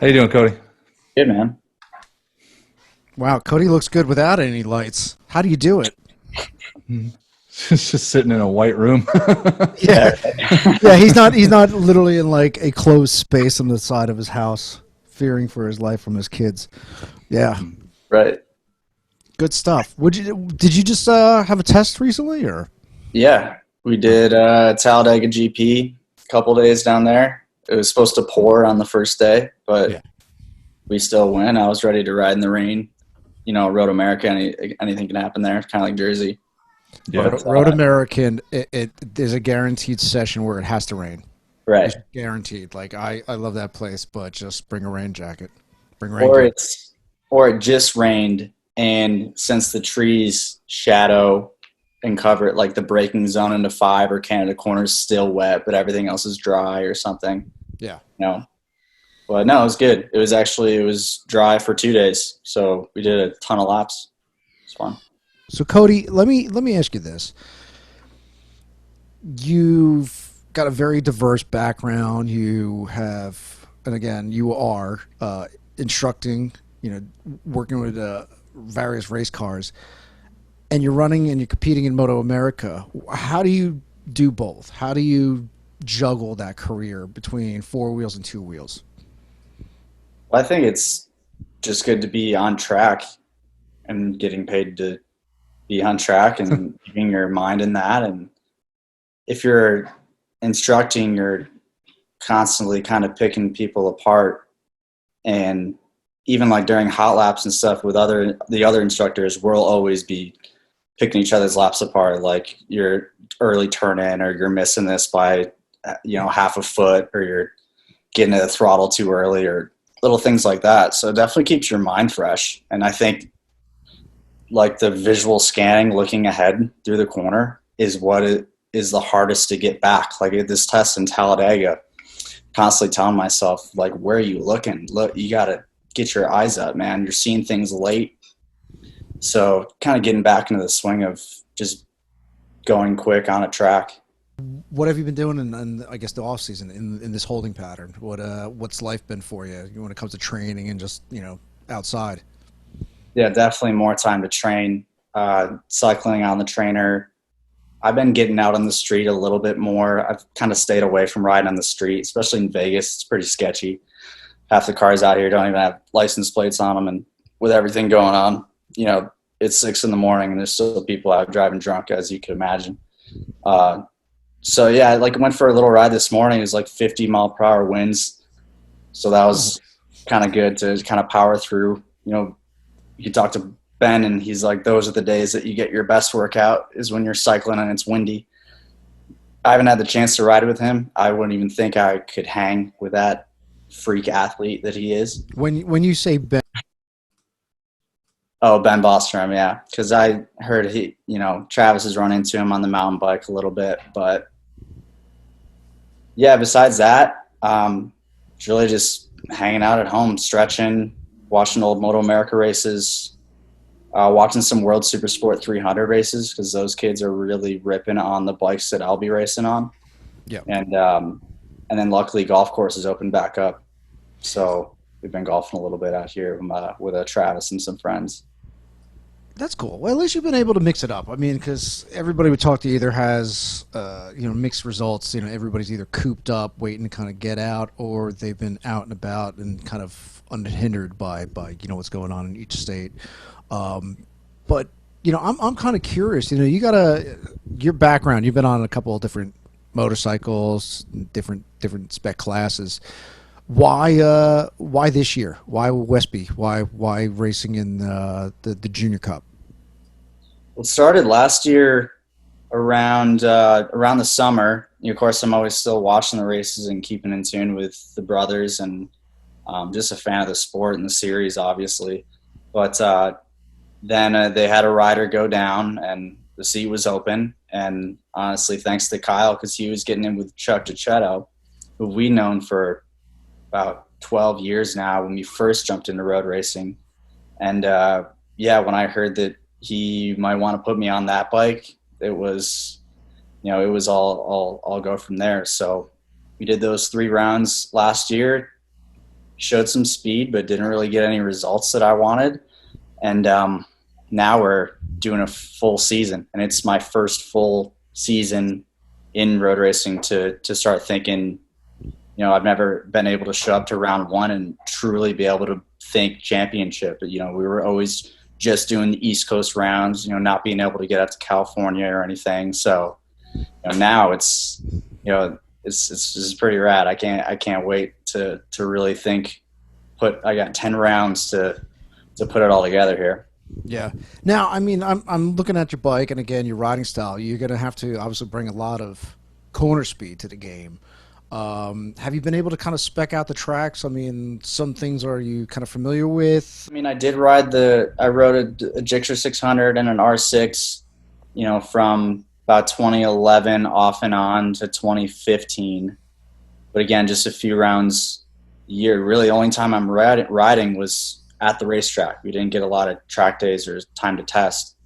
How you doing, Cody? Good, man. Wow, Cody looks good without any lights. How do you do it? Just sitting in a white room. Yeah, yeah. He's not literally in like a closed space on the side of his house, fearing for his life from his kids. Yeah, Right. good stuff. Did you just have a test recently, or? Yeah, we did Talladega GP a couple days down there. It was supposed to pour on the first day, but Yeah. we still went. I was ready to ride in the rain. Road America, anything can happen there, kind of like Jersey. Yeah. But Road American, there's a guaranteed session where it has to rain. right. It's guaranteed. Like I love that place, but just bring a rain jacket. Bring rain Or gear. it just rained, and since the trees shadow and cover it, like the braking zone into 5 or Canada Corner is still wet, but everything else is dry or something. Yeah. But no, it was good. It was dry for 2 days, so we did a ton of laps. It's fun. So Cody, let me ask you this. You've got a very diverse background. You have, and again, you are instructing, working with various race cars, and you're running and you're competing in MotoAmerica. How do you do both? How do you juggle that career between four wheels and two wheels? Well, I think it's just good to be on track and getting paid to be on track and keeping your mind in that. And if you're instructing, you're constantly kind of picking people apart. And even like during hot laps and stuff with the other instructors, we'll always be picking each other's laps apart. Like you're early turn in, or you're missing this by half a foot, or you're getting to the throttle too early, or little things like that. So it definitely keeps your mind fresh. And I think like the visual scanning, looking ahead through the corner is what it is the hardest to get back. Like at this test in Talladega, constantly telling myself, like, where are you looking? Look, you got to get your eyes up, man. You're seeing things late. So kind of getting back into the swing of just going quick on a track. What have you been doing in I guess the off season in this holding pattern? What's life been for you when it comes to training and just outside? Yeah, definitely more time to train. Cycling on the trainer. I've been getting out on the street a little bit more. I've kind of stayed away from riding on the street, especially in Vegas. It's pretty sketchy. Half the cars out here don't even have license plates on them, and with everything going on, it's 6 a.m. and there's still people out driving drunk, as you can imagine. So yeah, I went for a little ride this morning. It was like 50-mile-per-hour winds, so that was kind of good to kind of power through. You talk to Ben, and he's like, those are the days that you get your best workout, is when you're cycling and it's windy. I haven't had the chance to ride with him. I wouldn't even think I could hang with that freak athlete that he is. When you say Ben, Oh, Ben Bostrom, yeah, because I heard Travis has run into him on the mountain bike a little bit, but yeah, besides that, it's really just hanging out at home, stretching, watching old MotoAmerica races, watching some World Supersport 300 races, because those kids are really ripping on the bikes that I'll be racing on. yeah, And then luckily golf courses opened back up, so we've been golfing a little bit out here with Travis and some friends. that's cool. Well, at least you've been able to mix it up. I mean, because everybody we talk to either has mixed results. Everybody's either cooped up waiting to kind of get out, or they've been out and about and kind of unhindered by what's going on in each state. But I'm kind of curious. You got your background. You've been on a couple of different motorcycles, different spec classes. Why this year? Why Westby? Why racing in the Junior Cup? It started last year around the summer. Of course, I'm always still watching the races and keeping in tune with the brothers, and just a fan of the sport and the series, obviously. But then they had a rider go down, and the seat was open. And honestly, thanks to Kyle, because he was getting in with Chuck Gicchetto, who we've known for about 12 years now when we first jumped into road racing. And when I heard that he might want to put me on that bike, it was all go from there. So we did those 3 rounds last year, showed some speed, but didn't really get any results that I wanted. And now we're doing a full season, and it's my first full season in road racing to start thinking, I've never been able to show up to round one and truly be able to think championship. We were always just doing the East Coast rounds, not being able to get out to California or anything. So now it's pretty rad. I can't wait to really think. I got 10 rounds to put it all together here. Yeah. Now, I mean, I'm looking at your bike, and again, your riding style. You're going to have to obviously bring a lot of corner speed to the game. Have you been able to kind of spec out the tracks? I mean, some things are you kind of familiar with? I mean, I rode a Gixxer 600 and an R6, from about 2011 off and on to 2015. But again, just a few rounds a year. Really, the only time I'm riding was at the racetrack. We didn't get a lot of track days or time to test.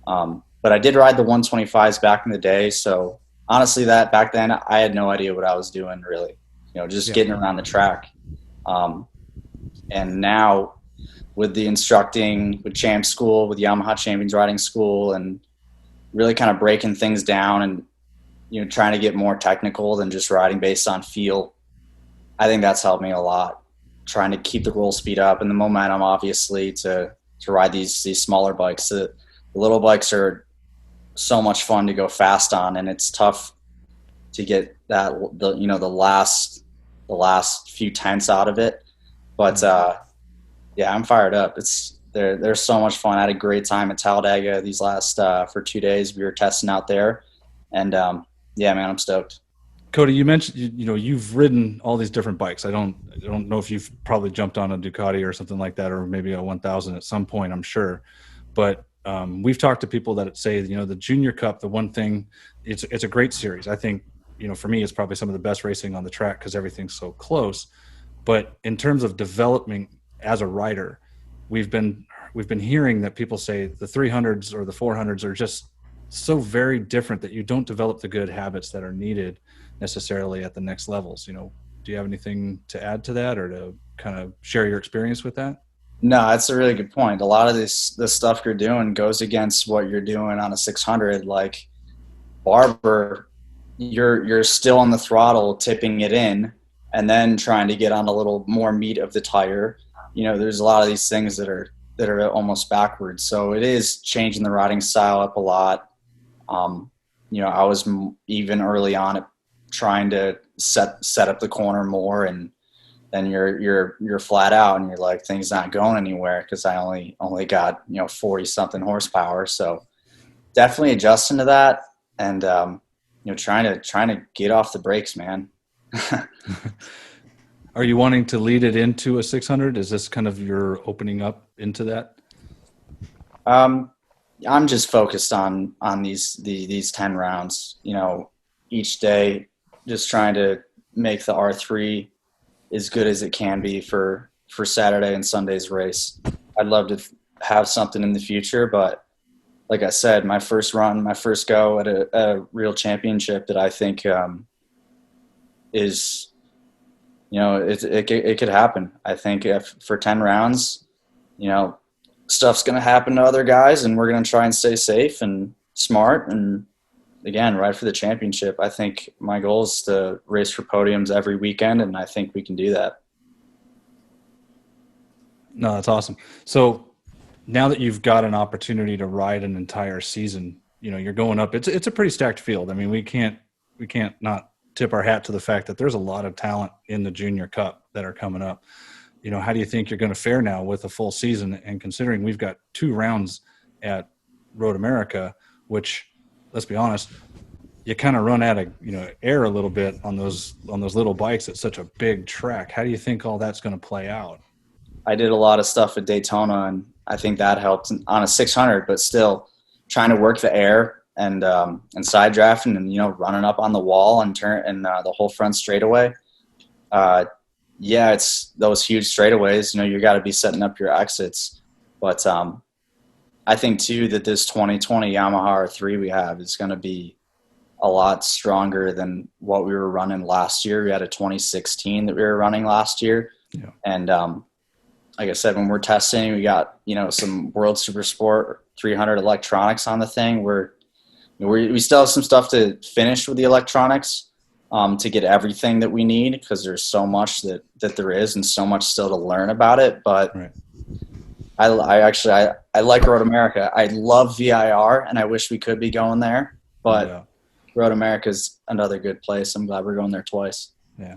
But I did ride the 125s back in the day. So honestly, that back then I had no idea what I was doing really, just getting around the track. And now with the instructing with Champ School, with Yamaha Champions Riding School, and really kind of breaking things down and, trying to get more technical than just riding based on feel. I think that's helped me a lot, trying to keep the roll speed up and the momentum, obviously, to ride these smaller bikes. The little bikes are so much fun to go fast on, and it's tough to get the last few tenths out of it. But yeah, I'm fired up. They're so much fun. I had a great time at Talladega these last for 2 days. We were testing out there, and yeah, man, I'm stoked. Cody, you mentioned you've ridden all these different bikes. I don't know if you've probably jumped on a Ducati or something like that, or maybe a 1000 at some point, I'm sure. But we've talked to people that say, the Junior Cup, the one thing, it's a great series. I think, for me, it's probably some of the best racing on the track because everything's so close. But in terms of development as a rider, we've been hearing that people say the 300s or the 400s are just so very different that you don't develop the good habits that are needed necessarily at the next levels. Do you have anything to add to that, or to kind of share your experience with that? No, that's a really good point. A lot of the stuff you're doing goes against what you're doing on a 600. Like Barber, you're still on the throttle, tipping it in, and then trying to get on a little more meat of the tire. There's a lot of these things that are almost backwards. So it is changing the riding style up a lot. I was even early on at trying to set up the corner more, and then you're flat out and you're like, things not going anywhere because I only got 40 something horsepower. So definitely adjusting to that, and trying to get off the brakes, man. Are you wanting to lead it into a 600? Is this kind of your opening up into that? I'm just focused on these 10 rounds, each day, just trying to make the R3 as good as it can be for Saturday and Sunday's race. I'd love to have something in the future, but like I said, my first go at a real championship that I think is, it could happen. I think if for 10 rounds, stuff's going to happen to other guys, and we're going to try and stay safe and smart and, again, ride for the championship. I think my goal is to race for podiums every weekend, and I think we can do that. No, that's awesome. So now that you've got an opportunity to ride an entire season, you're going up. It's a pretty stacked field. I mean, we can't not tip our hat to the fact that there's a lot of talent in the Junior Cup that are coming up. How do you think you're going to fare now with a full season? And considering we've got 2 rounds at Road America, which, let's be honest, you kind of run out of air a little bit on those little bikes at such a big track. How do you think all that's going to play out? I did a lot of stuff at Daytona, and I think that helped on a 600, but still trying to work the air and side drafting and running up on the wall and the whole front straightaway. Yeah, it's those huge straightaways. You got to be setting up your exits, but I think too that this 2020 Yamaha R3 we have is going to be a lot stronger than what we were running last year. We had a 2016 that we were running last year, Yeah. And like I said, when we're testing, we got, some World Super Sport 300 electronics on the thing. We still have some stuff to finish with the electronics to get everything that we need, because there's so much that there is and so much still to learn about it. But Right. I like Road America. I love VIR, and I wish we could be going there. But Yeah. Road America is another good place. I'm glad we're going there twice. Yeah.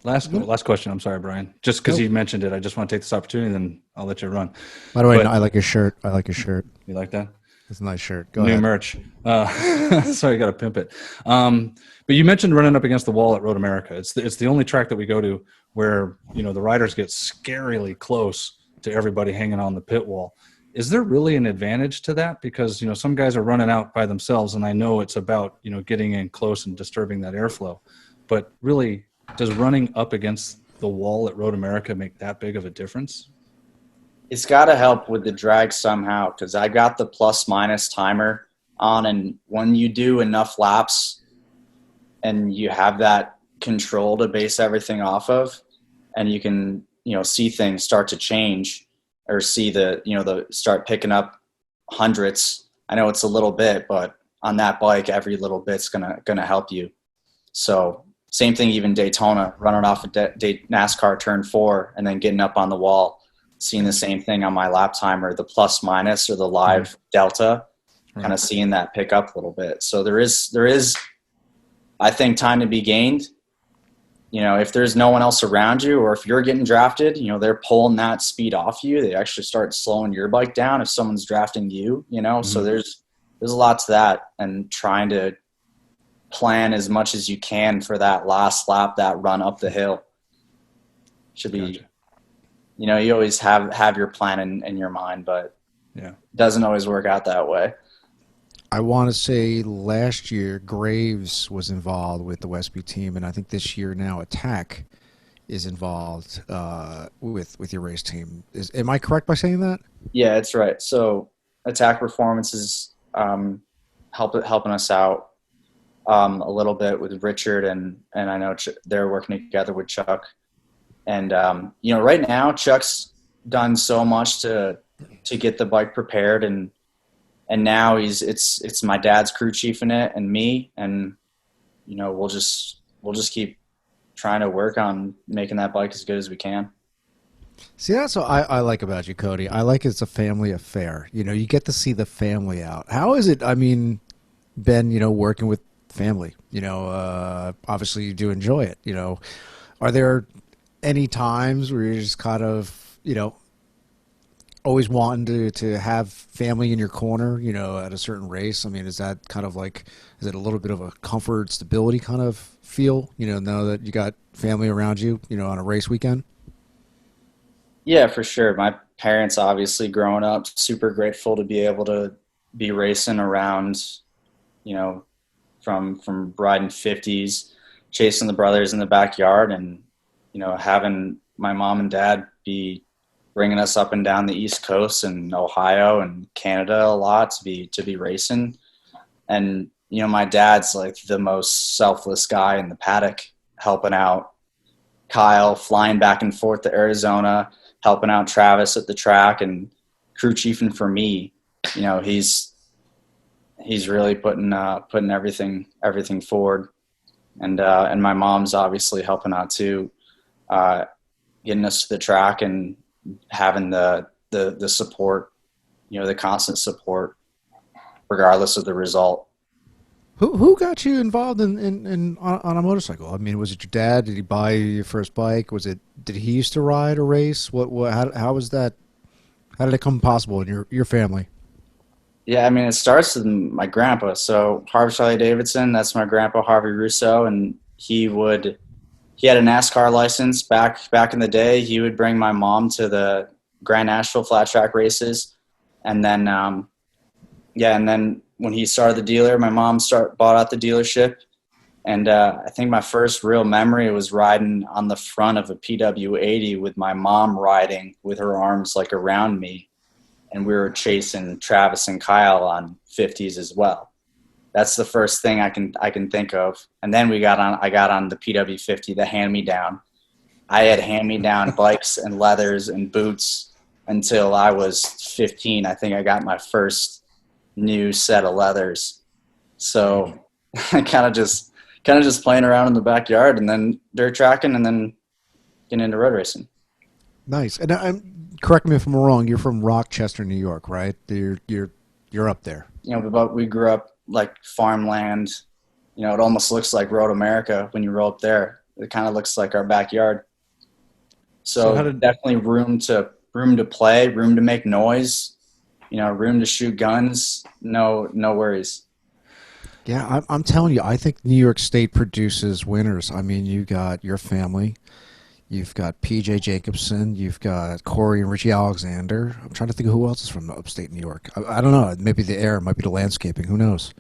Last question. I'm sorry, Brian. Just because you mentioned it, I just want to take this opportunity, and then I'll let you run. By the way, But- I like your shirt. I like your shirt. You like that? It's a nice shirt. Go New ahead. merch. Sorry, you got to pimp it. But you mentioned running up against the wall at Road America. It's the only track that we go to where the riders get scarily close to everybody hanging on the pit wall. Is there really an advantage to that? Because some guys are running out by themselves, and I know it's about getting in close and disturbing that airflow. But really, does running up against the wall at Road America make that big of a difference? It's got to help with the drag somehow, because I got the plus minus timer on, and when you do enough laps and you have that control to base everything off of, and you can see things start to change, or see the start picking up hundredths. I know it's a little bit, but on that bike, every little bit's gonna help you. So same thing, even Daytona, running off a NASCAR turn 4 and then getting up on the wall, seeing the same thing on my lap timer, the plus minus or the live delta, kind of seeing that pick up a little bit. So there is, I think, time to be gained. If there's no one else around you, or if you're getting drafted, they're pulling that speed off you. They actually start slowing your bike down if someone's drafting you, So there's a lot to that, and trying to plan as much as you can for that last lap, that run up the hill. Should be, Gotcha. You always have your plan in your mind, but Yeah, it doesn't always work out that way. I want to say last year Graves was involved with the Westby team, and I think this year now Attack is involved with your race team. Am I correct by saying that? Yeah, it's right. So Attack Performance is helping us out a little bit with Richard, and I know they're working together with Chuck. And right now Chuck's done so much to get the bike prepared, and now it's my dad's crew chief in it and me, and we'll just keep trying to work on making that bike as good as we can. See, that's what I like about you, Cody. I like it's a family affair. You get to see the family out. How is it? I mean, Ben, working with family. Obviously you do enjoy it. Are there any times where you're just kind of always wanting to have family in your corner, at a certain race? I mean, is that kind of like, is it a little bit of a comfort, stability kind of feel, now that you got family around you, on a race weekend? Yeah, for sure. My parents, obviously growing up, super grateful to be able to be racing around, from riding 50s, chasing the brothers in the backyard, and, having my mom and dad be bringing us up and down the East Coast and Ohio and Canada a lot to be racing. And, my dad's like the most selfless guy in the paddock, helping out Kyle, flying back and forth to Arizona, helping out Travis at the track, and crew chiefing for me. He's really putting everything forward. And my mom's obviously helping out too, getting us to the track and having the support, the constant support, regardless of the result. Who got you involved in on a motorcycle? I mean, was it your dad? Did he buy you your first bike? Did he used to ride or race? How was that? How did it come possible in your family? Yeah, I mean, it starts with my grandpa. So Harvey Charlie Davidson, that's my grandpa, Harvey Russo, and he had a NASCAR license back in the day. He would bring my mom to the Grand National flat track races, and then and then when he started the dealer, my mom bought out the dealership. And I think my first real memory was riding on the front of a PW80 with my mom riding with her arms like around me. And we were chasing Travis and Kyle on 50s as well. That's the first thing I can think of. And then I got on the PW50, the hand-me-down. I had hand-me-down bikes and leathers and boots until I was 15. I think I got my first new set of leathers. So I kind of just playing around in the backyard and then dirt tracking and then getting into road racing. Nice. And correct me if I'm wrong. You're from Rochester, New York, right? You're up there. But we grew up like farmland. It almost looks like Road America when you roll up there. It kind of looks like our backyard. So definitely room to play, room to make noise, room to shoot guns. No worries. Yeah, I'm telling you, I think New York State produces winners. I mean, you got your family, you've got PJ Jacobson, you've got Corey and Richie Alexander. I'm trying to think of who else is from upstate New York. I don't know. Maybe the air, might be the landscaping. Who knows?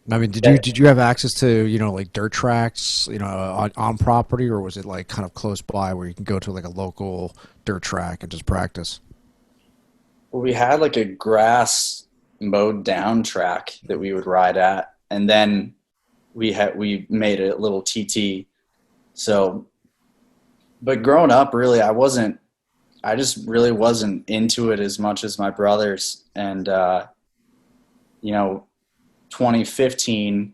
I mean, did you have access to like dirt tracks on property, or was it like kind of close by where you can go to like a local dirt track and just practice? Well, we had like a grass mowed down track that we would ride at, and then we made a little TT. So, but growing up, really, I just really wasn't into it as much as my brothers. And, 2015,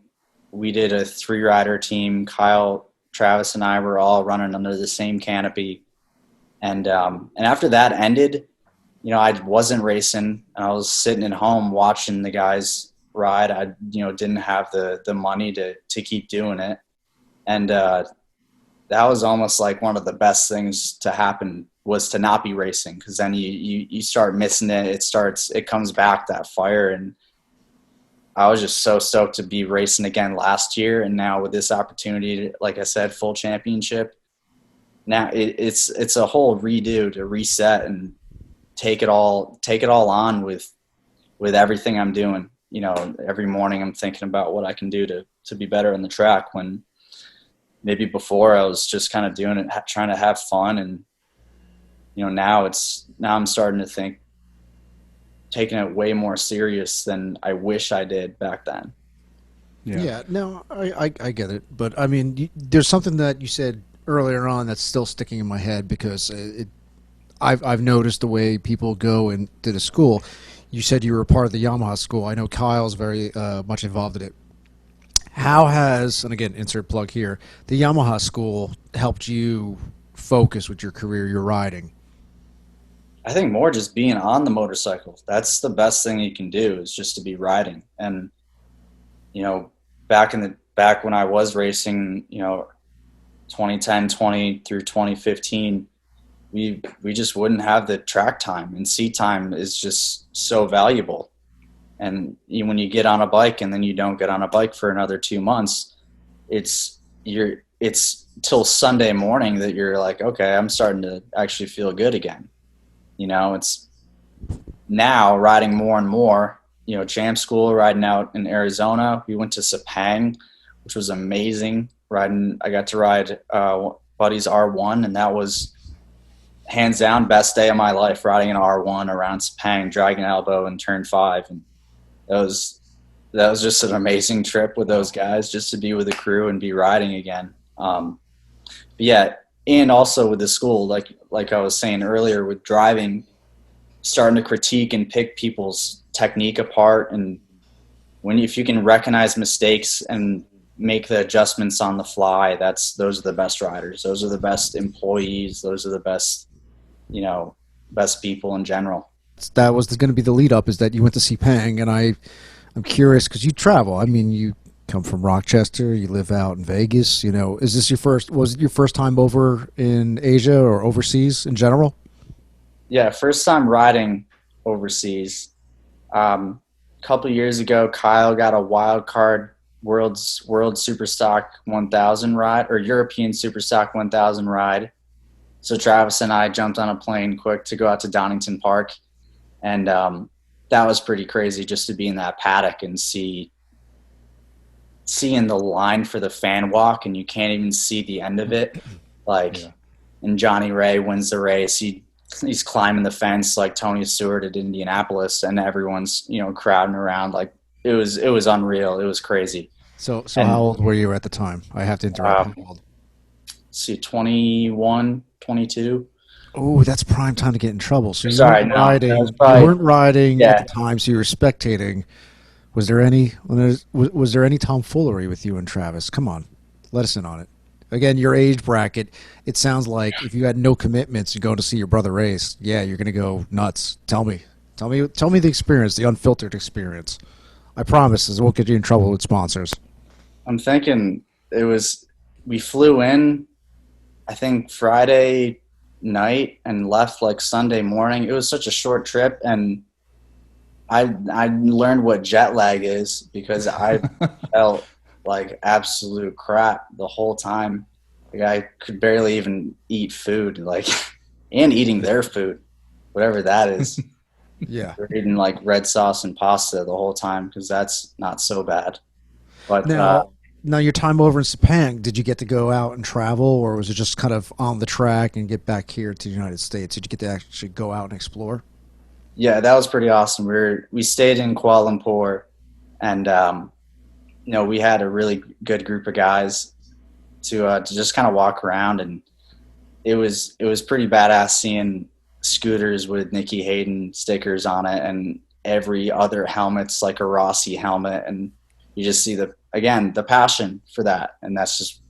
we did a 3-rider team. Kyle, Travis, and I were all running under the same canopy. And after that ended, I wasn't racing. I was sitting at home watching the guys ride. I, didn't have the money to keep doing it. And that was almost like one of the best things to happen was to not be racing, because then you start missing it. It comes back, that fire. And I was just so stoked to be racing again last year. And now with this opportunity, like I said, full championship, now it's a whole redo, to reset and take it all on with everything I'm doing. Every morning I'm thinking about what I can do to be better on the track, when maybe before I was just kind of doing it, trying to have fun. And, now I'm starting to think, taking it way more serious than I wish I did back then. Yeah, no, I get it. But I mean, there's something that you said earlier on that's still sticking in my head, because I've noticed the way people go into the school. You said you were a part of the Yamaha school. I know Kyle's very much involved in it. How has, and again, insert plug here, the Yamaha school helped you focus with your career, your riding? I think more just being on the motorcycle. That's the best thing you can do, is just to be riding. And, back when I was racing, 2010, 20 through 2015, we just wouldn't have the track time, and seat time is just so valuable. And when you get on a bike and then you don't get on a bike for another 2 months, it's till Sunday morning that you're like, okay, I'm starting to actually feel good again. It's now riding more and more, champ school, riding out in Arizona. We went to Sepang, which was amazing. I got to ride Buddy's R1, and that was hands down best day of my life, riding an R1 around Sepang, Dragon Elbow and Turn 5. And that was just an amazing trip with those guys, just to be with the crew and be riding again. But yeah, and also with the school, like I was saying earlier, with driving, starting to critique and pick people's technique apart. And if you can recognize mistakes and make the adjustments on the fly, those are the best riders. Those are the best employees. Those are the best, best people in general. That was going to be the lead up, is that you went to Sepang, and I'm curious, because you travel. I mean, you come from Rochester, you live out in Vegas. Was it your first time over in Asia or overseas in general? Yeah, first time riding overseas. Couple of years ago, Kyle got a wild card World Superstock 1000 ride, or European Superstock 1000 ride. So Travis and I jumped on a plane quick to go out to Donington Park, and that was pretty crazy, just to be in that paddock and seeing the line for the fan walk, and you can't even see the end of it. And Johnny Ray wins the race. He's climbing the fence like Tony Stewart at Indianapolis, and everyone's crowding around. Like it was unreal. It was crazy. So how old were you at the time? I have to interrupt. see, 21, 22. Oh, that's prime time to get in trouble. So Sorry, no, that was you probably, weren't riding at yeah. the time, so you were spectating. Was there any tomfoolery with you and Travis? Come on, let us in on it. Again, your age bracket. It sounds like if you had no commitments, you go to see your brother race. Yeah, you're gonna go nuts. Tell me the experience, the unfiltered experience. I promise this won't get you in trouble with sponsors. I'm thinking we flew in, I think Friday night and left like Sunday morning. It was such a short trip, and I learned what jet lag is because I felt like absolute crap the whole time. Like I could barely even eat food, like, and eating their food, whatever that is. Yeah. We're eating like red sauce and pasta the whole time because that's not so bad. But Now your time over in Sepang, did you get to go out and travel, or was it just kind of on the track and get back here to the United States? Did you get to actually go out and explore? yeah, that was pretty awesome. We stayed in Kuala Lumpur, and we had a really good group of guys to just kind of walk around, and it was pretty badass seeing scooters with Nicky Hayden stickers on it, and every other helmet's like a Rossi helmet, and you just see the passion for that, and that's just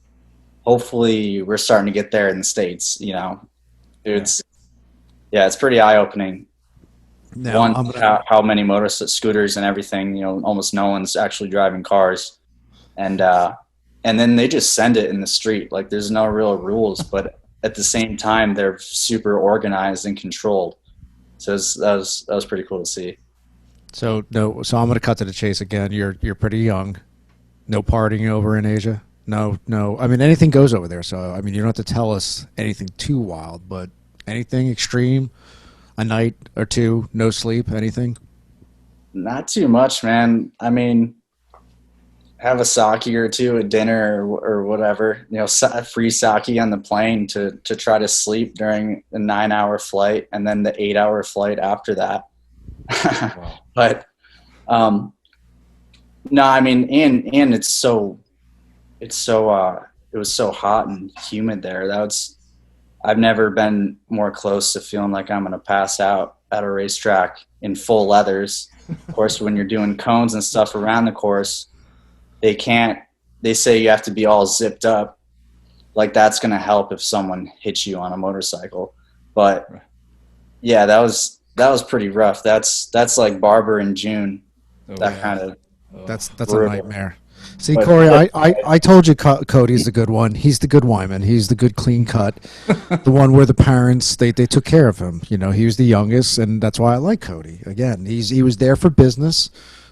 hopefully we're starting to get there in the States. It's it's pretty eye opening. Now, One, I'm gonna, how many scooters and everything. Almost no one's actually driving cars, and then they just send it in the street. Like there's no real rules, but at the same time they're super organized and controlled. So that was pretty cool to see. so no, so I'm going to cut to the chase again. You're pretty young. No partying over in Asia. No, no. I mean, anything goes over there. So I mean, you don't have to tell us anything too wild, but anything extreme, a night or two, no sleep, anything. Not too much, man. I mean, have a sake or two at dinner or whatever. Free sake on the plane to try to sleep during the 9-hour flight and then the 8-hour flight after that. Wow. But no, I mean, and it was so hot and humid there. I've never been more close to feeling like I'm going to pass out at a racetrack in full leathers. Of course, when you're doing cones and stuff around the course, they say you have to be all zipped up. Like that's going to help if someone hits you on a motorcycle. But yeah, that was pretty rough. That's like Barber in June. Kind of. That's brutal. a nightmare. See, Corey, I told you Cody's the good one. He's the good Wyman. He's the good clean cut. The one where the parents they took care of him. He was the youngest, and that's why I like Cody. Again, he was there for business,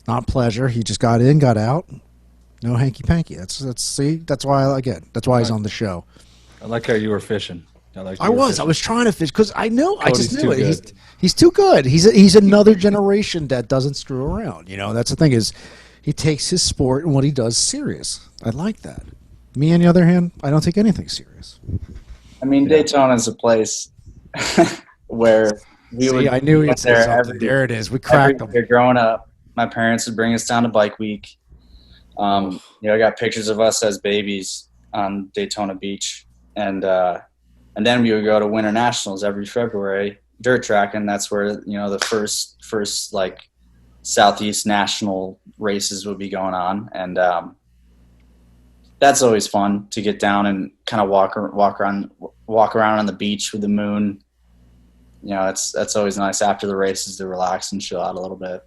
not pleasure. He just got in, got out. No hanky panky. That's why he's on the show. I like how you were fishing. I was trying to fish because I just knew it. Good. He's too good. He's another generation that doesn't screw around. That's the thing is, he takes his sport and what he does serious. I like that. Me, on the other hand, I don't take anything serious. I mean, Daytona is a place where I knew you'd say something. There it is. We cracked them. Growing up, my parents would bring us down to Bike Week. I got pictures of us as babies on Daytona Beach, and then we would go to Winter Nationals every February, dirt track, and that's where the first like Southeast National races would be going on, and that's always fun to get down and kind of walk around on the beach with the moon. That's always nice after the races to relax and chill out a little bit.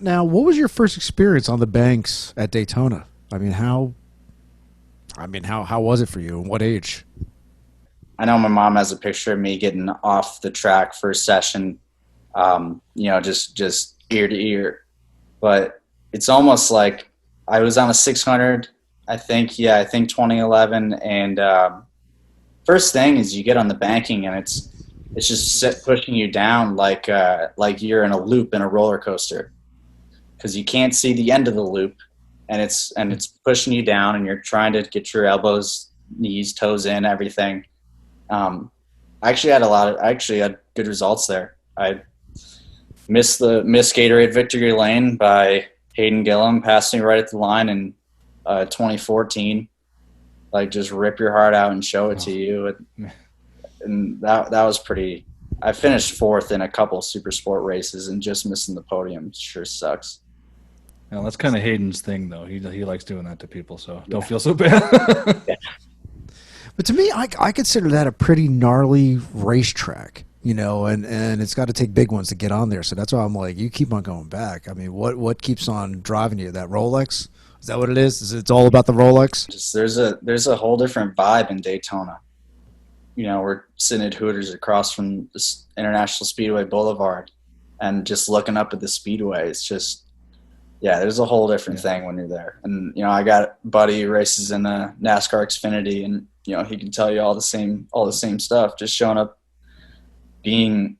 Now, what was your first experience on the banks at Daytona? I mean, how was it for you? And what age? I know my mom has a picture of me getting off the track first session, just ear to ear. But it's almost like I was on a 600, I think 2011. And first thing is you get on the banking and it's just pushing you down like you're in a loop in a roller coaster, because you can't see the end of the loop, and it's pushing you down, and you're trying to get your elbows, knees, toes in, everything. I actually had good results there. I missed Gatorade Victory Lane by Hayden Gillum, passed me right at the line in 2014. like just rip your heart out and show it to Oh. you. And that was pretty. I finished 4th in a couple super sport races, and just missing the podium sure sucks. Well, that's kind of Hayden's thing, though. He likes doing that to people, so don't feel so bad. But to me, I consider that a pretty gnarly racetrack, you know, and it's got to take big ones to get on there. So that's why I'm like, you keep on going back. I mean, what keeps on driving you? That Rolex? Is that what it is? Is it's all about the Rolex? Just there's a whole different vibe in Daytona. You know, we're sitting at Hooters across from this International Speedway Boulevard, and just looking up at the speedway. It's just, yeah, there's a whole different thing when you're there. And you know, I got a buddy who races in the NASCAR Xfinity, and you know, he can tell you all the same stuff. Just showing up, being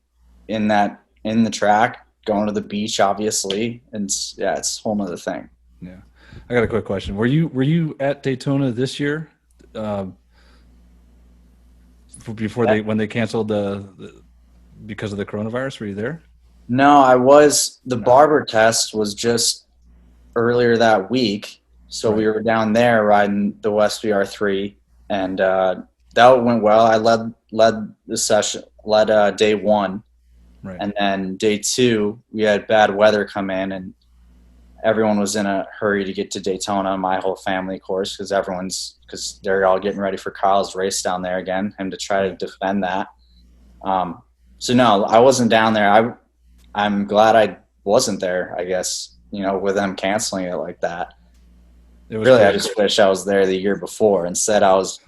in the track, going to the beach, obviously, and it's a whole nother thing. Yeah, I got a quick question. Were you at Daytona this year? Before when they canceled because of the coronavirus, were you there? No, I was. The barber test was just earlier that week, so we were down there riding the Westby R3, and that went well. I led the session, led day 1, Right. and then day 2 we had bad weather come in, and everyone was in a hurry to get to Daytona. My whole family, of course, because they're all getting ready for Kyle's race down there again, him to try to defend that. So no, I wasn't down there. I'm glad I wasn't there, I guess, you know, with them canceling it like that. Really, great. I just wish I was there the year before. Instead, I was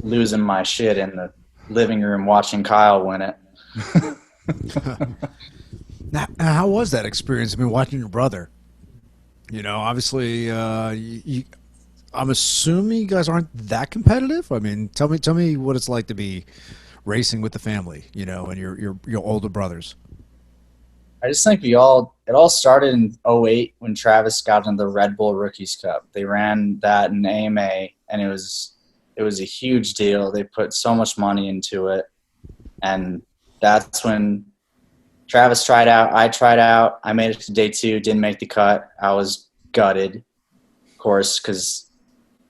losing my shit in the living room watching Kyle win it. Now, how was that experience? I mean, watching your brother. You know, obviously, I'm assuming you guys aren't that competitive. I mean, tell me what it's like to be racing with the family, you know, and your older brothers. I just think it all started in '08 when Travis got into the Red Bull Rookies Cup. They ran that in AMA, and it was a huge deal. They put so much money into it, and that's when Travis tried out. I tried out. I made it to day 2, didn't make the cut. I was gutted, of course, because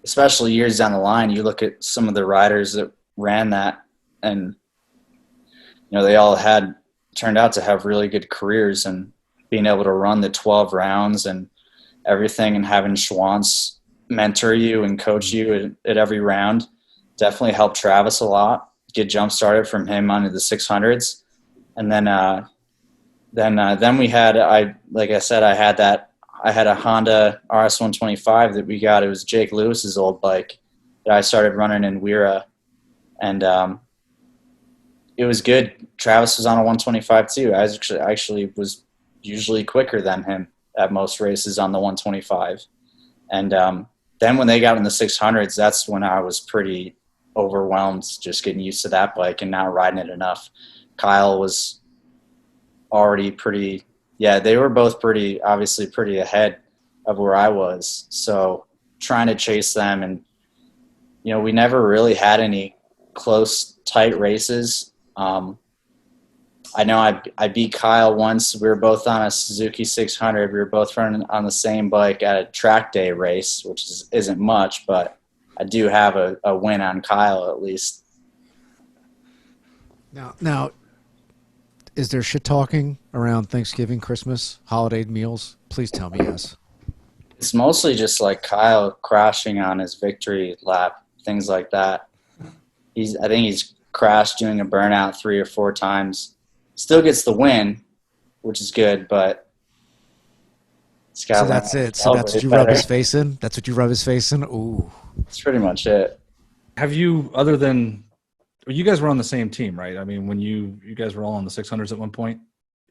especially years down the line, you look at some of the riders that ran that, and you know, they all turned out to have really good careers, and being able to run the 12 rounds and everything, and having Schwantz mentor you and coach you at every round definitely helped Travis a lot. Get jump started from him onto the 600s, and then we had, like I said, I had a Honda RS125 that we got. It was Jake Lewis's old bike that I started running in Wira, and it was good. Travis was on a 125 too. I actually was usually quicker than him at most races on the 125. And then when they got in the 600s, that's when I was pretty overwhelmed, just getting used to that bike and not riding it enough. Kyle was already they were both obviously pretty ahead of where I was. So trying to chase them, and, you know, we never really had any close, tight races. I know I beat Kyle once. We were both on a Suzuki 600. We were both running on the same bike at a track day race, which isn't much, but I do have a win on Kyle at least. Now, is there shit talking around Thanksgiving, Christmas, holiday meals? Please tell me yes. It's mostly just like Kyle crashing on his victory lap, things like that. I think he's crashed doing a burnout 3 or 4 times. Still gets the win, which is good, but so that's it. So that's what you rub his face in? That's what you rub his face in? Ooh. That's pretty much it. Have you, other than, you guys were on the same team, right? I mean, when you guys were all on the 600s at one point,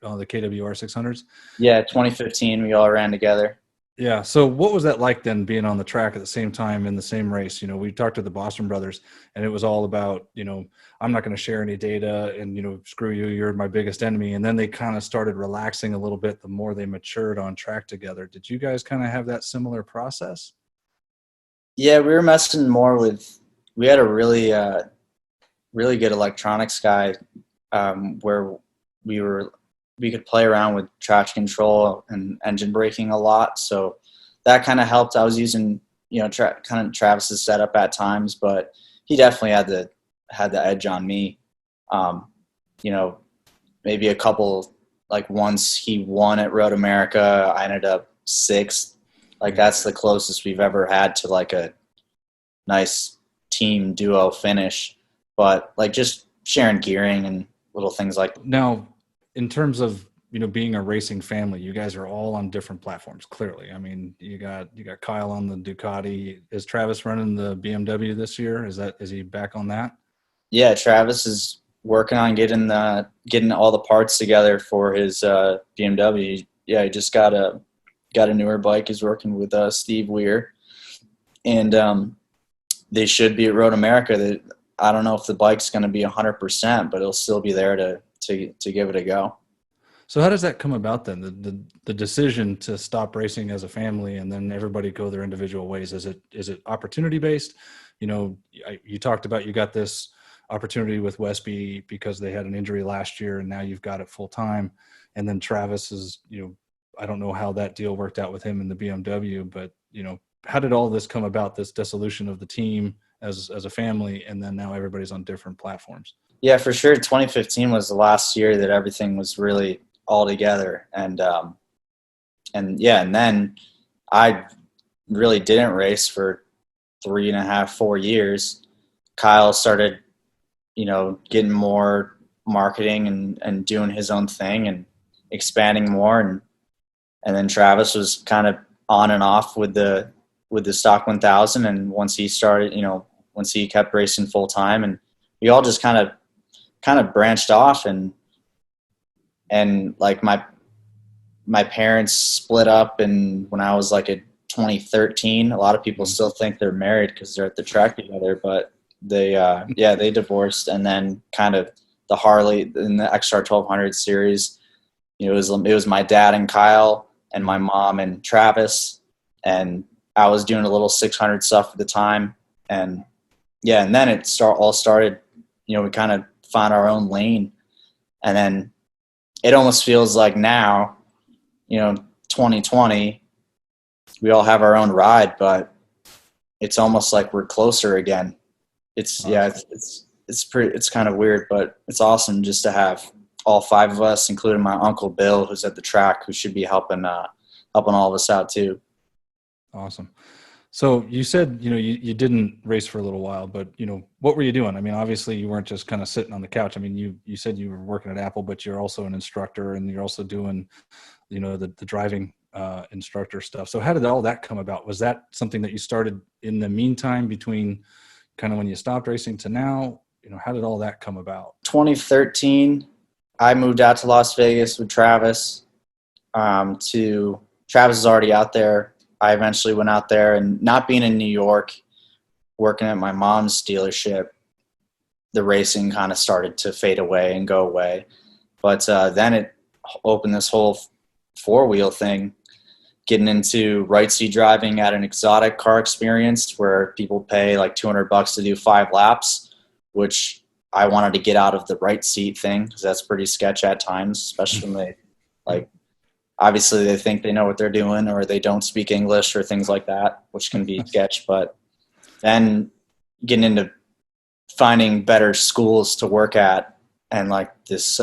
the KWR 600s? Yeah, 2015, we all ran together. Yeah. So what was that like then, being on the track at the same time in the same race? You know, we talked to the Boston brothers, and it was all about, you know, I'm not going to share any data, and, you know, screw you, you're my biggest enemy. And then they kind of started relaxing a little bit the more they matured on track together. Did you guys kind of have that similar process? Yeah, we were messing more with, we had a really good electronics guy, where we could play around with traction control and engine braking a lot. So that kind of helped. I was using, kind of Travis's setup at times, but he definitely had the edge on me. You know, maybe a couple, like once he won at Road America, I ended up 6th. Like that's the closest we've ever had to like a nice team duo finish. But like just sharing gearing and little things like that. Now, in terms of being a racing family, you guys are all on different platforms. Clearly, I mean, you got Kyle on the Ducati. Is Travis running the BMW this year? Is he back on that? Yeah, Travis is working on getting all the parts together for his BMW. Yeah, he just got a newer bike. He's working with Steve Weir, and they should be at Road America. I don't know if the bike's going to be 100%, but it'll still be there to give it a go. So how does that come about then? The decision to stop racing as a family and then everybody go their individual ways. Is it opportunity based? You talked about you got this opportunity with Westby because they had an injury last year and now you've got it full time. And then Travis is, I don't know how that deal worked out with him in the BMW, but how did all this come about, this dissolution of the team as a family, and then now everybody's on different platforms? Yeah, for sure. 2015 was the last year that everything was really all together. And then I really didn't race for 3.5, 4 years. Kyle started, getting more marketing and doing his own thing and expanding more. And then Travis was kind of on and off with the stock 1000. And once he started, once he kept racing full time, and we all just kind of branched off, and like my parents split up, and when I was like in 2013, a lot of people still think they're married because they're at the track together, but they divorced. And then kind of the Harley in the XR 1200 series, it was my dad and Kyle and my mom and Travis, and I was doing a little 600 stuff at the time, and then it all started. We kind of found our own lane, and then it almost feels like now, 2020, we all have our own ride, but it's almost like we're closer again. It's kind of weird, but it's awesome just to have all 5 of us, including my uncle Bill, who's at the track, who should be helping all of us out too. Awesome. So you said, you didn't race for a little while, but, what were you doing? I mean, obviously you weren't just kind of sitting on the couch. I mean, you said you were working at Apple, but you're also an instructor and you're also doing, the driving instructor stuff. So how did all that come about? Was that something that you started in the meantime between kind of when you stopped racing to now? How did all that come about? 2013, I moved out to Las Vegas with Travis. Travis is already out there. I eventually went out there, and not being in New York, working at my mom's dealership, the racing kind of started to fade away and go away. But then it opened this whole 4-wheel thing, getting into right seat driving at an exotic car experience where people pay like $200 to do 5 laps, which I wanted to get out of the right seat thing because that's pretty sketch at times, especially when they obviously they think they know what they're doing, or they don't speak English or things like that, which can be sketch. But then getting into finding better schools to work at, and like this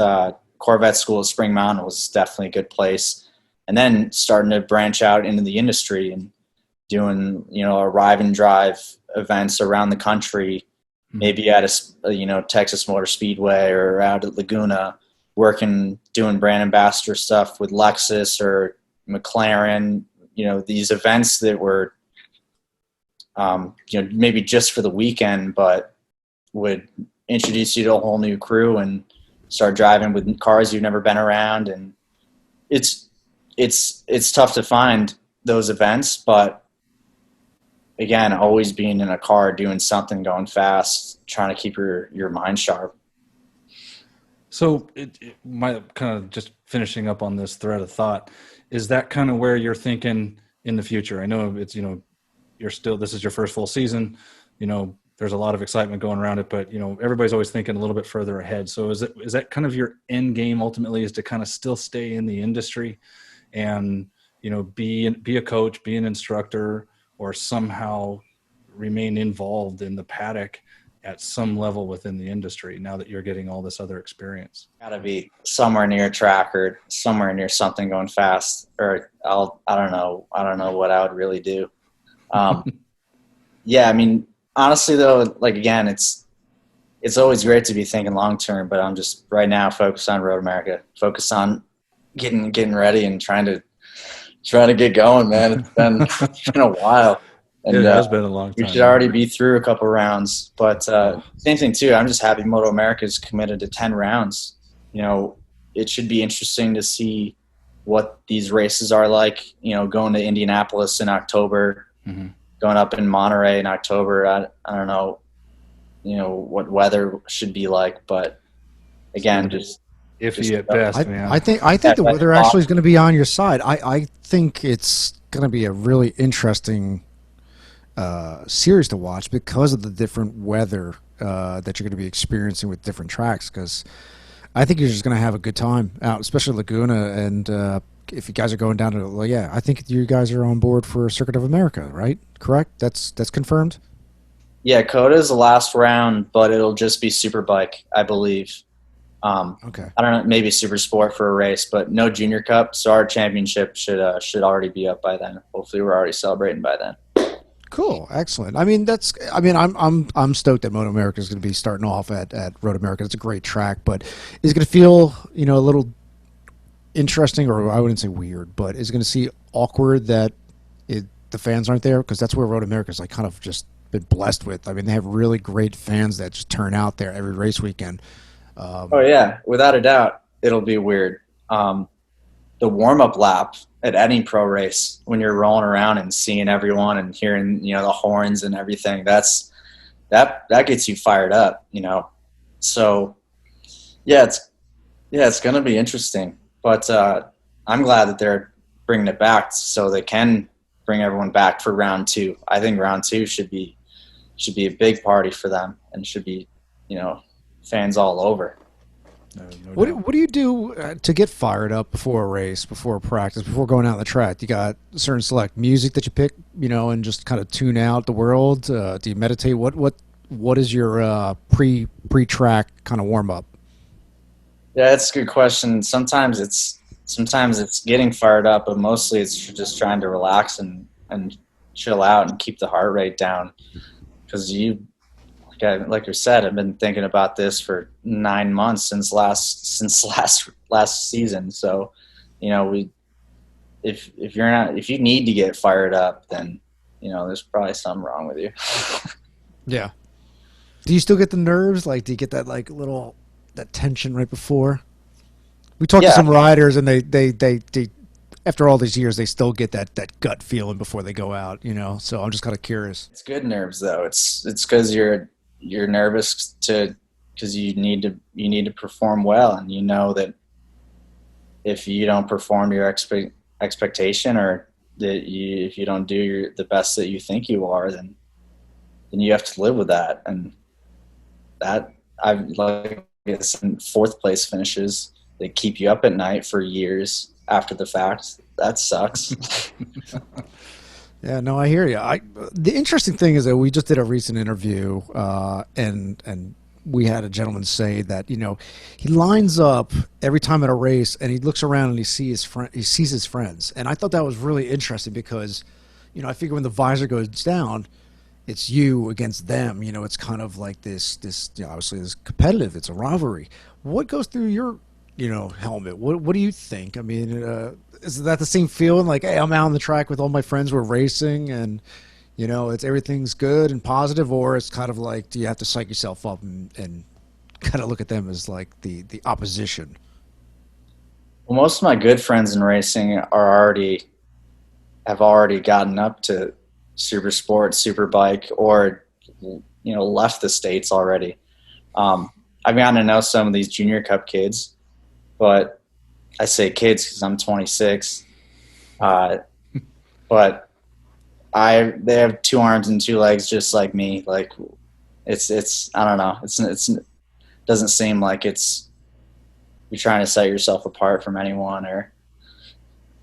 Corvette school at Spring Mountain was definitely a good place. And then starting to branch out into the industry and doing, arrive and drive events around the country, maybe at a Texas Motor Speedway or out at Laguna, doing brand ambassador stuff with Lexus or McLaren, these events that were, maybe just for the weekend, but would introduce you to a whole new crew and start driving with cars you've never been around. And it's tough to find those events, but again, always being in a car, doing something, going fast, trying to keep your mind sharp. So it might kind of just finishing up on this thread of thought, is that kind of where you're thinking in the future? I know it's, this is your first full season, there's a lot of excitement going around it, but everybody's always thinking a little bit further ahead. So is that kind of your end game ultimately, is to kind of still stay in the industry and, be a coach, be an instructor, or somehow remain involved in the paddock at some level within the industry now that you're getting all this other experience? Gotta be somewhere near a track or somewhere near something going fast, or I don't know what I would really do. Yeah, I mean, honestly though, like again, it's always great to be thinking long term, but I'm just right now focused on Road America, focused on getting ready and trying to get going, man. It's been a while. And It has been a long time. we should already be through a couple rounds, but same thing too. I'm just happy MotoAmerica is committed to 10 rounds. You know, it should be interesting to see what these races are like. You know, going to Indianapolis in October, going up in Monterey in October. I don't know, you know, what weather should be like, but again, just iffy at best, man. I think the weather actually is going to be on your side. I think it's going to be a really interesting series to watch because of the different weather that you're going to be experiencing with different tracks. Because I think you're just going to have a good time out, especially Laguna. And if you guys are going down to, well, yeah, I think you guys are on board for Circuit of America, right? Correct? That's confirmed? Yeah, Coda is the last round, but it'll just be Superbike, I believe. Okay. I don't know, maybe Super Sport for a race, but no Junior Cup. So our championship should already be up by then. Hopefully, we're already celebrating by then. Cool, excellent. I'm stoked that MotoAmerica is going to be starting off at Road America. It's a great track, but is it going to feel, you know, a little interesting, or I wouldn't say weird, but is it going to see awkward that the fans aren't there? Because that's where Road America is like kind of just been blessed with. I mean, they have really great fans that just turn out there every race weekend. Oh yeah, without a doubt, it'll be weird. The warm-up lap at any pro race, when you're rolling around and seeing everyone and hearing, you know, the horns and everything, that gets you fired up, you know. So yeah, it's going to be interesting, but I'm glad that they're bringing it back so they can bring everyone back for round 2. I think round 2 should be a big party for them and should be, you know, fans all over. No What do you do to get fired up before a race, before a practice, before going out on the track? You got certain select music that you pick, you know, and just kind of tune out the world. Do you meditate? What is your pre-track kind of warm up? Yeah, that's a good question. Sometimes it's getting fired up, but mostly it's just trying to relax and chill out and keep the heart rate down. Because like you said, I've been thinking about this for 9 months since last season. So, you know, if you need to get fired up, then, you know, there's probably something wrong with you. Yeah. Do you still get the nerves? Like, do you get that that tension right before? We talked to some riders, and they after all these years, they still get that gut feeling before they go out, you know. So I'm just kind of curious. It's good nerves though. It's because you're nervous because you need to perform well, and you know that if you don't perform your expectation, or if you don't do the best that you think you are, then you have to live with that. And that I've like in 4th place finishes, they keep you up at night for years after the fact. That sucks. Yeah, no, I hear you. The interesting thing is that we just did a recent interview, and we had a gentleman say that, you know, he lines up every time at a race and he looks around and he sees his friends, and I thought that was really interesting because, you know, I figure when the visor goes down, it's you against them. You know, it's kind of like this. You know, obviously, it's competitive. It's a rivalry. What goes through your, you know, helmet? What do you think? I mean, is that the same feeling? Like, hey, I'm out on the track with all my friends. We're racing, and you know, everything's good and positive, or it's kind of like, do you have to psych yourself up and kind of look at them as like the opposition? Well, most of my good friends in racing have already gotten up to Super Sport, Superbike, or, you know, left the States already. I've gotten to know some of these Junior Cup kids, but I say kids because I'm 26. But they have 2 arms and 2 legs just like me. Like it's I don't know. It doesn't seem like you're trying to set yourself apart from anyone, or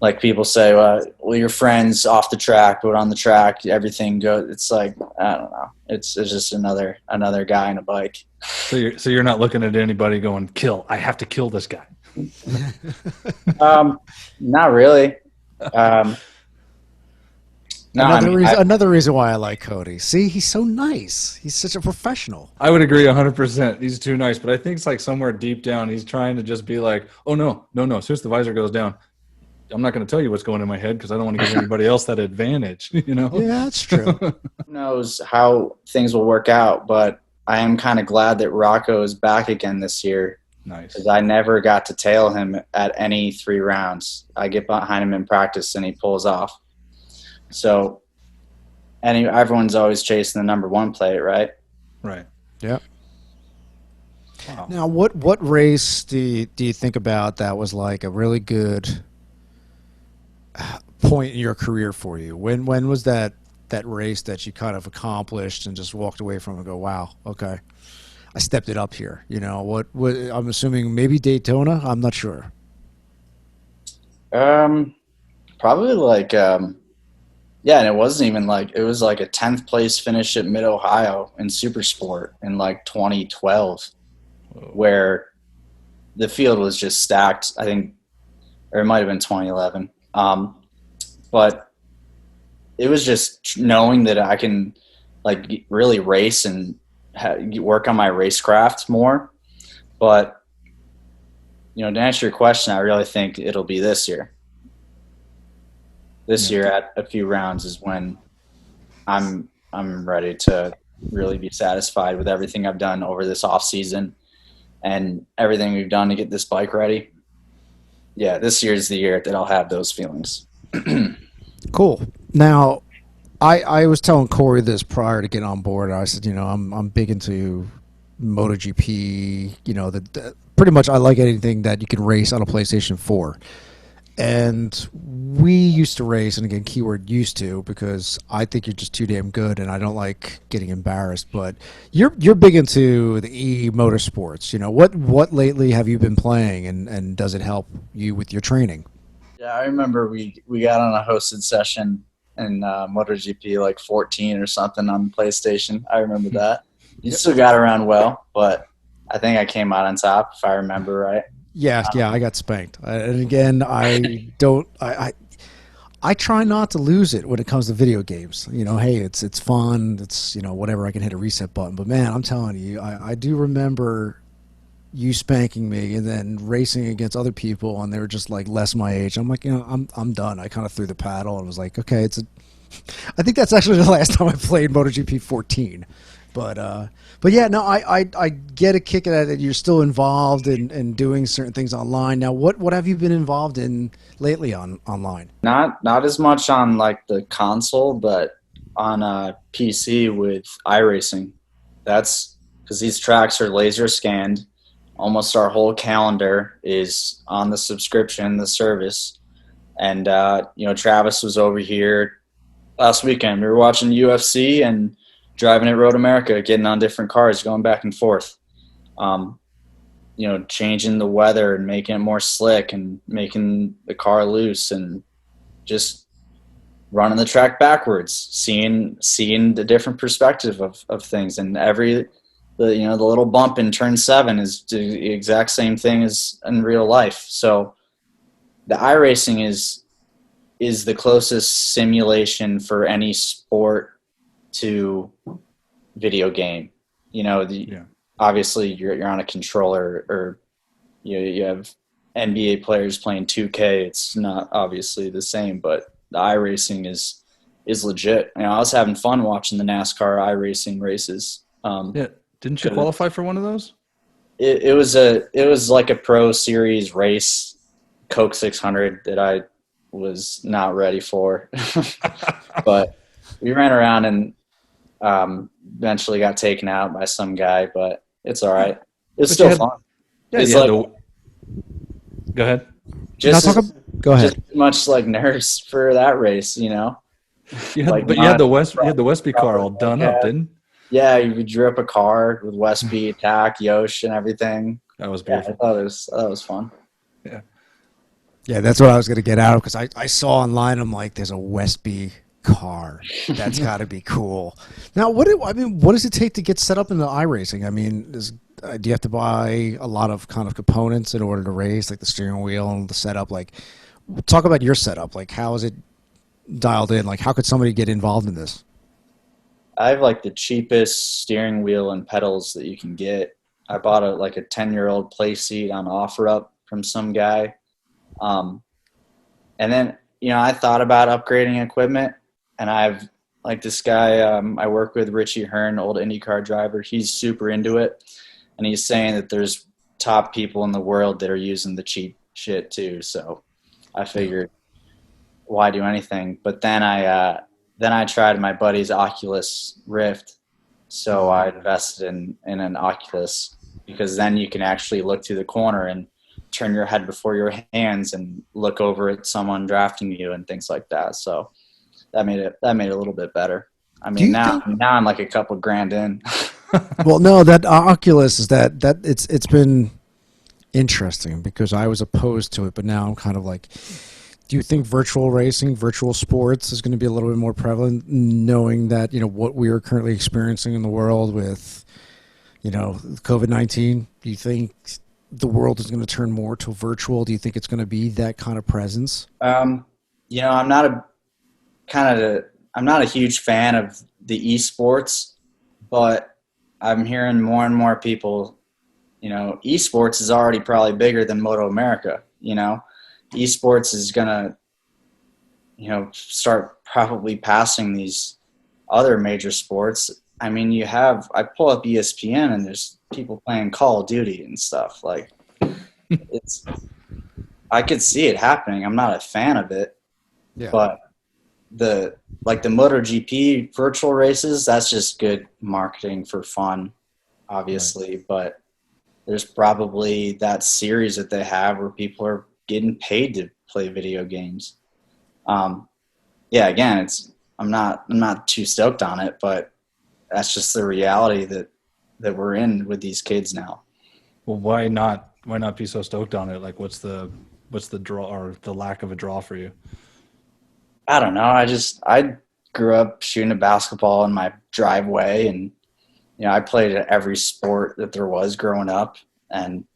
like people say, well, your friends off the track, but on the track, everything goes. It's like, I don't know. It's just another guy on a bike. So you're not looking at anybody going, kill. I have to kill this guy. Not really. No, Another reason why I like Cody. See, he's so nice. He's such a professional. I would agree 100%. He's too nice, but I think it's like somewhere deep down, he's trying to just be like, oh, no. As soon as the visor goes down, I'm not going to tell you what's going in my head because I don't want to give anybody else that advantage, you know? Yeah, that's true. Who knows how things will work out, but I am kind of glad that Rocco is back again this year. Nice. Because I never got to tail him at any 3 rounds. I get behind him in practice and he pulls off. So everyone's always chasing the number 1 plate, right? Right. Yeah. Wow. Now, what race do you think about that was like a really good point in your career for you? When was that race that you kind of accomplished and just walked away from and go, wow, okay, I stepped it up here? You know, what I'm assuming maybe Daytona. I'm not sure. Probably like yeah, and it wasn't even like, it was like a 10th place finish at Mid Ohio in Super Sport in like 2012. Whoa. Where the field was just stacked. I think, or it might have been 2011. But it was just knowing that I can like really race and work on my racecraft more. But, you know, to answer your question, I really think it'll be this year. This year at a few rounds is when I'm ready to really be satisfied with everything I've done over this off season and everything we've done to get this bike ready. Yeah, this year is the year that I'll have those feelings. Cool. Now, I was telling Corey this prior to getting on board. I said, you know, I'm big into MotoGP. You know, pretty much I like anything that you can race on a PlayStation 4. And we used to race, and again, keyword used to, because I think you're just too damn good, and I don't like getting embarrassed. But you're big into the motorsports. You know, what lately have you been playing, and does it help you with your training? Yeah, I remember we got on a hosted session in MotoGP like 14 or something on the PlayStation. I remember that. You still got around well, but I think I came out on top if I remember right. Yeah, I got spanked. And again, I try not to lose it when it comes to video games. You know, hey, it's fun. It's, you know, whatever, I can hit a reset button. But man, I'm telling you, I do remember you spanking me and then racing against other people, and they were just like less my age. I'm like, you know, I'm done. I kind of threw the paddle and was like, okay, I think that's actually the last time I played MotoGP 14. But yeah, no, I get a kick at it. You're still involved in doing certain things online. Now, what have you been involved in lately online? Not as much on like the console, but on PC with iRacing. That's because these tracks are laser scanned. Almost our whole calendar is on the subscription, the service. And you know, Travis was over here last weekend. We were watching UFC and driving at Road America, getting on different cars, going back and forth. You know, changing the weather and making it more slick and making the car loose and just running the track backwards, seeing the different perspective of things. And the little bump in turn 7 is the exact same thing as in real life. So the iRacing is the closest simulation for any sport to video game. You know, obviously you're on a controller, or you have NBA players playing 2K. It's not obviously the same, but the iRacing is legit. You know, I was having fun watching the NASCAR iRacing races. Yeah, didn't you qualify for one of those? It was like a Pro Series race, Coke 600, that I was not ready for, but we ran around and eventually got taken out by some guy, but it's all right. It's still fun. Yeah, it's go ahead. Go ahead. Just much like nerves for that race, you know. You had the Westby car all done up, didn't? Yeah, you drew up a car with Westby, Attack, Yosh, and everything. That was beautiful. Yeah, I thought it was fun. Yeah. Yeah, that's what I was going to get out of, because I saw online, I'm like, there's a Westby car. That's got to be cool. Now, what does it take to get set up into iRacing? I mean, do you have to buy a lot of kind of components in order to race, like the steering wheel and the setup? Like, talk about your setup. Like, how is it dialed in? Like, how could somebody get involved in this? I have like the cheapest steering wheel and pedals that you can get. I bought a 10-year-old play seat on OfferUp from some guy. And then, I thought about upgrading equipment, and I've like this guy I work with, Richie Hearn, old IndyCar driver. He's super into it, and he's saying that there's top people in the world that are using the cheap shit too. So I figured, why do anything? But then I tried my buddy's Oculus Rift, so I invested in an Oculus, because then you can actually look through the corner and turn your head before your hands and look over at someone drafting you and things like that. So that made it a little bit better. I mean, now I'm like a couple grand in. Well, no, that Oculus is that it's been interesting, because I was opposed to it, but now I'm kind of like, do you think virtual racing, virtual sports is going to be a little bit more prevalent, knowing that, what we are currently experiencing in the world with, COVID-19? Do you think the world is going to turn more to virtual? Do you think it's going to be that kind of presence? I'm not a huge fan of the esports, but I'm hearing more and more people, esports is already probably bigger than MotoAmerica. Esports is going to, start probably passing these other major sports. I mean, I pull up ESPN and there's people playing Call of Duty and stuff. Like, I could see it happening. I'm not a fan of it, but the MotoGP virtual races, that's just good marketing for fun, obviously. Right. But there's probably that series that they have where people are getting paid to play video games. Again, I'm not too stoked on it, but that's just the reality that we're in with these kids now. Well, why not be so stoked on it? Like, what's the draw, or the lack of a draw for you? I don't know. I grew up shooting a basketball in my driveway, and I played every sport that there was growing up, and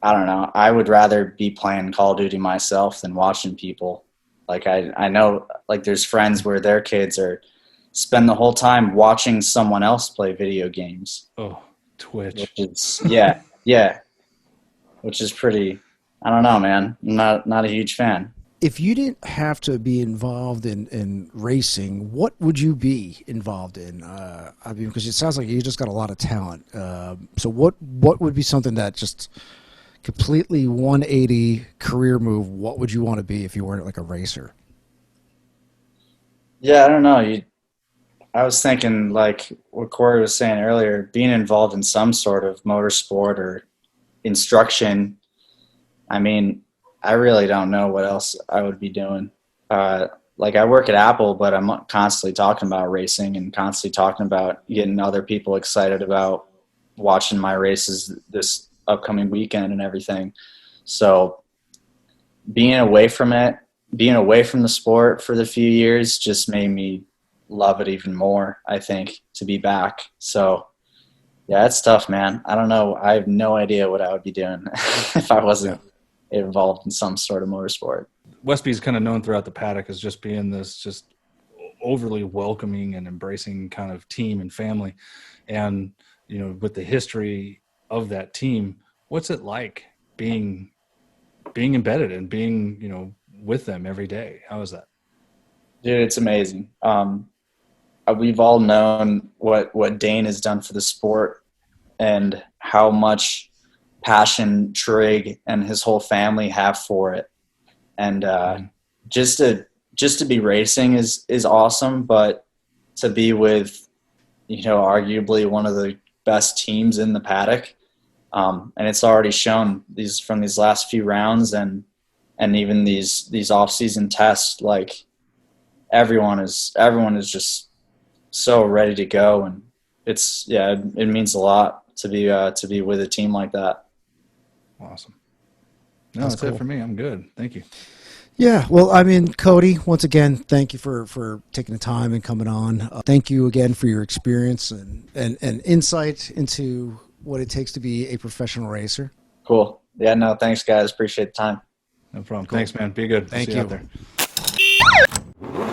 I don't know. I would rather be playing Call of Duty myself than watching people. Like, I know, like, there's friends where their kids spend the whole time watching someone else play video games. Oh, Twitch. Which is pretty, I don't know, man. I'm not a huge fan. If you didn't have to be involved in racing, what would you be involved in? Because it sounds like you just got a lot of talent. So what would be something that just completely 180 career move? What would you want to be if you weren't like a racer? Yeah, I don't know. I was thinking, like what Corey was saying earlier, being involved in some sort of motorsport or instruction. I mean, I really don't know what else I would be doing. Like, I work at Apple, but I'm constantly talking about racing and constantly talking about getting other people excited about watching my races this upcoming weekend and everything. So being away from the sport for the few years just made me love it even more, I think, to be back. So yeah, it's tough, man. I don't know. I have no idea what I would be doing if I wasn't involved in some sort of motorsport. Westby's kind of known throughout the paddock as just being this just overly welcoming and embracing kind of team and family. And, with the history of that team, what's it like being embedded and being, with them every day? How is that? Dude, it's amazing. We've all known what Dane has done for the sport and how much passion Trigg and his whole family have for it. And just to be racing is awesome, but to be with, arguably one of the best teams in the paddock, and it's already shown from these last few rounds and even these off-season tests. Like, everyone is just so ready to go, and it means a lot to be with a team like that. Awesome. No, that's it for me. I'm good. Thank you. Yeah, well, I mean, Cody, once again, thank you for taking the time and coming on. Thank you again for your experience and insight into what it takes to be a professional racer. Cool. Yeah, no, thanks, guys. Appreciate the time. No problem. Cool. Thanks, man. Be good. Thank See you you. out there.